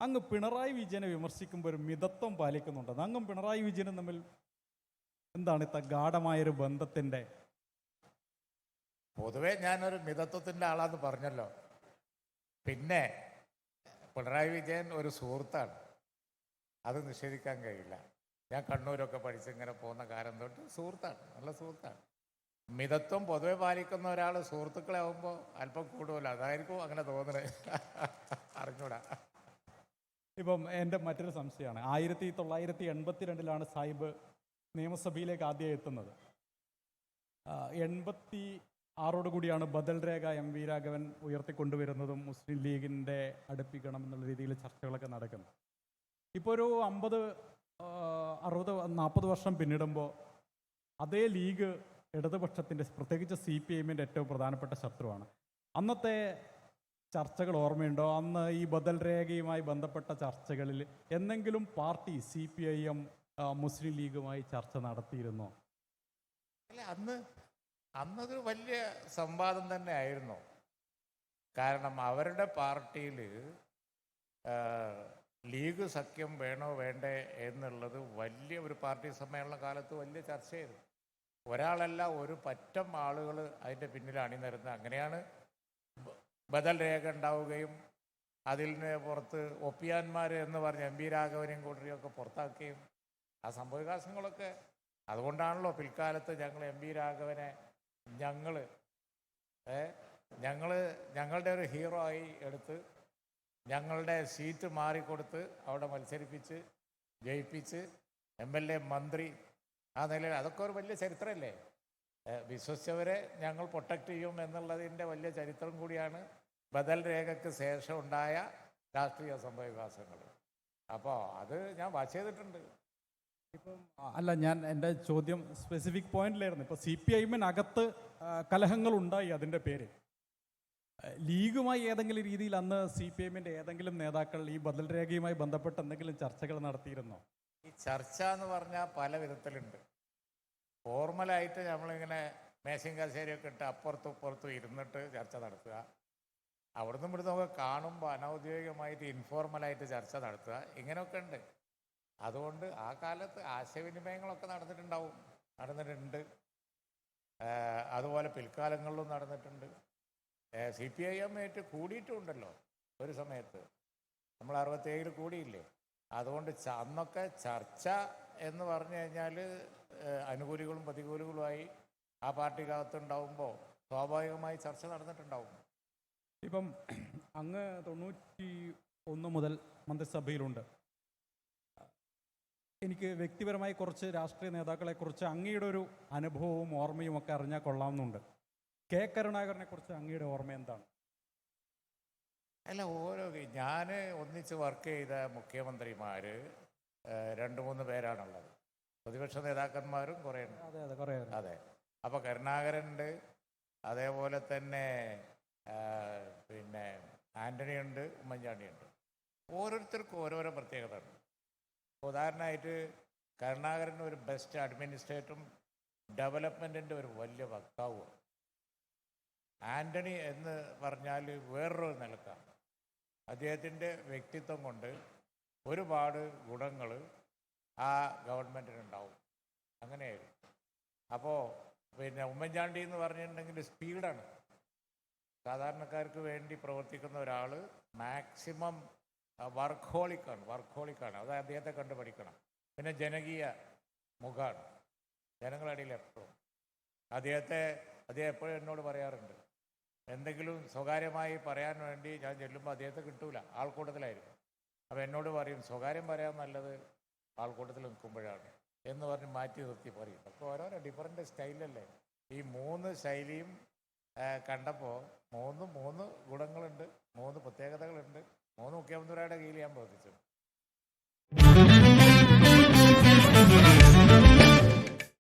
അങ്ങ് പിണറായി വിജയനെ വിമർശിക്കുമ്പോൾ ഒരു മിതത്വം പാലിക്കുന്നുണ്ട്. അങ്ങും പിണറായി വിജയനും തമ്മിൽ എന്താണ് ഇത്ര ഗാഢമായൊരു ബന്ധത്തിൻ്റെ? പൊതുവേ ഞാനൊരു മിതത്വത്തിൻ്റെ ആളാന്ന് പറഞ്ഞല്ലോ. പിന്നെ പിണറായി വിജയൻ ഒരു സുഹൃത്താണ്, അത് നിഷേധിക്കാൻ കഴിയില്ല. ഞാൻ കണ്ണൂരൊക്കെ പഠിച്ചിങ്ങനെ പോകുന്ന കാലം തൊട്ട് സുഹൃത്താണ്, നല്ല സുഹൃത്താണ്. മിതത്വം പൊതുവെ പാലിക്കുന്ന ഒരാൾ സുഹൃത്തുക്കളെ ആവുമ്പോൾ അല്പം കൂടുതലോ, അതായിരിക്കും അങ്ങനെ തോന്നുന്നത്. അറിഞ്ഞൂടാ. ഇപ്പം എൻ്റെ മറ്റൊരു സംശയമാണ്, 1982 സാഹിബ് നിയമസഭയിലേക്ക് ആദ്യം എത്തുന്നത്. 86 ബദൽ രേഖ എം വി രാഘവൻ ഉയർത്തിക്കൊണ്ടുവരുന്നതും മുസ്ലിം ലീഗിൻ്റെ അടുപ്പിക്കണം എന്നുള്ള രീതിയിൽ ചർച്ചകളൊക്കെ നടക്കുന്നു. ഇപ്പോൾ ഒരു 50, 60, 40 വർഷം പിന്നിടുമ്പോൾ അതേ ലീഗ് ഇടതുപക്ഷത്തിൻ്റെ, പ്രത്യേകിച്ച് CPIഎമ്മിൻ്റെ ഏറ്റവും പ്രധാനപ്പെട്ട ശത്രുവാണ്. അന്നത്തെ ചർച്ചകൾ ഓർമ്മയുണ്ടോ? അന്ന് ഈ ബദൽ രേഖയുമായി ബന്ധപ്പെട്ട ചർച്ചകളിൽ എന്തെങ്കിലും പാർട്ടി CPIഎം മുസ്ലിം ലീഗുമായി ചർച്ച നടത്തിയിരുന്നോ? അല്ല, അന്നത് വലിയ സംവാദം തന്നെ ആയിരുന്നു. കാരണം അവരുടെ പാർട്ടിയിൽ ലീഗ് സഖ്യം വേണോ വേണ്ടേ എന്നുള്ളത് വലിയ ഒരു പാർട്ടി സമ്മേളന കാലത്ത് വലിയ ചർച്ചയായിരുന്നു. ഒരാളല്ല, ഒരു പറ്റം ആളുകൾ അതിൻ്റെ പിന്നിൽ അണിനിരുന്നത്. അങ്ങനെയാണ് ബദൽ രേഖ ഉണ്ടാവുകയും അതിന് പുറത്ത് ഒപ്പിയാന്മാർ എന്ന് പറഞ്ഞ് എം വി രാഘവനെയും കൂട്ടരെയൊക്കെ പുറത്താക്കുകയും ആ സംഭവവികാസങ്ങളൊക്കെ. അതുകൊണ്ടാണല്ലോ പിൽക്കാലത്ത് ഞങ്ങൾ എം വി രാഘവനെ ഞങ്ങളുടെ ഒരു ഹീറോ ആയി എടുത്ത് ഞങ്ങളുടെ സീറ്റ് മാറിക്കൊടുത്ത് അവിടെ മത്സരിപ്പിച്ച് ജയിപ്പിച്ച് MLA, മന്ത്രി ആ നിലയിൽ. അതൊക്കെ ഒരു വലിയ ചരിത്രമല്ലേ? വിശ്വസിച്ചവരെ ഞങ്ങൾ പ്രൊട്ടക്റ്റ് ചെയ്യും എന്നുള്ളതിൻ്റെ വലിയ ചരിത്രം കൂടിയാണ് ബദൽ രേഖയ്ക്ക് ശേഷം ഉണ്ടായ രാഷ്ട്രീയ സംഭവവികാസങ്ങൾ. അപ്പോൾ അത് ഞാൻ വാച്ച് ചെയ്തിട്ടുണ്ട്. ഇപ്പം അല്ല, ഞാൻ എൻ്റെ ചോദ്യം സ്പെസിഫിക് പോയിന്റിലായിരുന്നു. ഇപ്പോൾ CPIഎമ്മിനകത്ത് കലഹങ്ങളുണ്ടായി, അതിൻ്റെ പേര് ലീഗുമായി ഏതെങ്കിലും രീതിയിൽ അന്ന് CPIഎമ്മിൻ്റെ ഏതെങ്കിലും നേതാക്കൾ ഈ ബദൽ രേഖയുമായി ബന്ധപ്പെട്ട് എന്തെങ്കിലും ചർച്ചകൾ നടത്തിയിരുന്നോ? ഈ ചർച്ച എന്ന് പറഞ്ഞാൽ പല വിധത്തിലുണ്ട്. ഫോർമലായിട്ട് നമ്മളിങ്ങനെ മേശയും കസേരയൊക്കെ ഇട്ട് അപ്പുറത്തും ഇപ്പുറത്തും ഇരുന്നിട്ട് ചർച്ച നടത്തുക. അവിടുന്ന് ഇവിടുന്നൊക്കെ കാണുമ്പോൾ അനൗദ്യോഗികമായിട്ട് ഇൻഫോർമലായിട്ട് ചർച്ച നടത്തുക, ഇങ്ങനെയൊക്കെ ഉണ്ട്. അതുകൊണ്ട് ആ കാലത്ത് ആശയവിനിമയങ്ങളൊക്കെ നടന്നിട്ടുണ്ട്. അതുപോലെ പിൽക്കാലങ്ങളിലും നടന്നിട്ടുണ്ട്. CPIഎം കൂടിയിട്ടുണ്ടല്ലോ ഒരു സമയത്ത്. നമ്മൾ 67 കൂടിയില്ലേ? അതുകൊണ്ട് അന്നൊക്കെ ചർച്ച എന്ന് പറഞ്ഞു കഴിഞ്ഞാൽ അനുകൂലികളും പ്രതികൂലികളുമായി ആ പാർട്ടിക്കകത്തുണ്ടാവുമ്പോൾ സ്വാഭാവികമായി ചർച്ച നടന്നിട്ടുണ്ടാവും. ഇപ്പം അങ്ങ് 91 മുതൽ മന്ത്രിസഭയിലുണ്ട്. എനിക്ക് വ്യക്തിപരമായി കുറച്ച് രാഷ്ട്രീയ നേതാക്കളെക്കുറിച്ച് അങ്ങയുടെ ഒരു അനുഭവവും ഓർമ്മയും ഒക്കെ അറിഞ്ഞാൽ കൊള്ളാമെന്നുണ്ട്. K. കരുണാകരനെക്കുറിച്ച് അങ്ങയുടെ ഓർമ്മ എന്താണ്? അല്ല, ഞാൻ ഒന്നിച്ച് വർക്ക് ചെയ്ത മുഖ്യമന്ത്രിമാർ 2-3 പേരാണുള്ളത്. പ്രതിപക്ഷ നേതാക്കന്മാരും കുറേ ഉണ്ട്. അതെ. അപ്പോൾ കരുണാകരനുണ്ട്, അതേപോലെ തന്നെ പിന്നെ ആൻ്റണി ഉണ്ട്, ഉമ്മൻചാണ്ടിയുണ്ട്. ഓരോരുത്തർക്കും ഓരോരോ പ്രത്യേകത ഉണ്ട്. ഉദാഹരണമായിട്ട് കരുണാകരൻ ഒരു ബെസ്റ്റ് അഡ്മിനിസ്ട്രേറ്ററും ഡെവലപ്മെൻറ്റിൻ്റെ ഒരു വലിയ വക്താവുമാണ്. ആൻ്റണി എന്ന് പറഞ്ഞാൽ വേറൊരു നിലക്കാണ്. അദ്ദേഹത്തിൻ്റെ വ്യക്തിത്വം കൊണ്ട് ഒരുപാട് ഗുണങ്ങൾ ആ ഗവൺമെൻറ്റിനുണ്ടാവും. അങ്ങനെയായിരുന്നു. അപ്പോൾ പിന്നെ ഉമ്മൻചാണ്ടി എന്ന് പറഞ്ഞിട്ടുണ്ടെങ്കിൽ സ്പീഡാണ്. സാധാരണക്കാർക്ക് വേണ്ടി പ്രവർത്തിക്കുന്ന ഒരാൾ മാക്സിമം വർക്കഹോളിക്കാണ്. അത് അദ്ദേഹത്തെ കണ്ടു പഠിക്കണം. പിന്നെ ജനകീയ മുഖമാണ്, ജനങ്ങളടിയിൽ എപ്പോഴും. അദ്ദേഹം എപ്പോഴും എന്നോട് പറയാറുണ്ട്, എന്തെങ്കിലും സ്വകാര്യമായി പറയാൻ വേണ്ടി ഞാൻ ചെല്ലുമ്പോൾ അദ്ദേഹത്തെ കിട്ടൂല, ആൾക്കൂട്ടത്തിലായിരിക്കും. അപ്പോൾ എന്നോട് പറയും, സ്വകാര്യം പറയാൻ നല്ലത് ആൾക്കൂട്ടത്തിൽ നിൽക്കുമ്പോഴാണ് എന്ന് പറഞ്ഞ് മാറ്റി നിർത്തി പറയും. അപ്പോൾ ഓരോരോ ഡിഫറൻറ്റ് സ്റ്റൈലല്ലേ. ഈ 3 ശൈലിയും കണ്ടപ്പോൾ 3 ഗുണങ്ങളുണ്ട്, 3 പ്രത്യേകതകളുണ്ട്. 3 മുഖ്യമന്ത്രിയുടെ കീഴിൽ ഞാൻ പ്രവർത്തിച്ചു.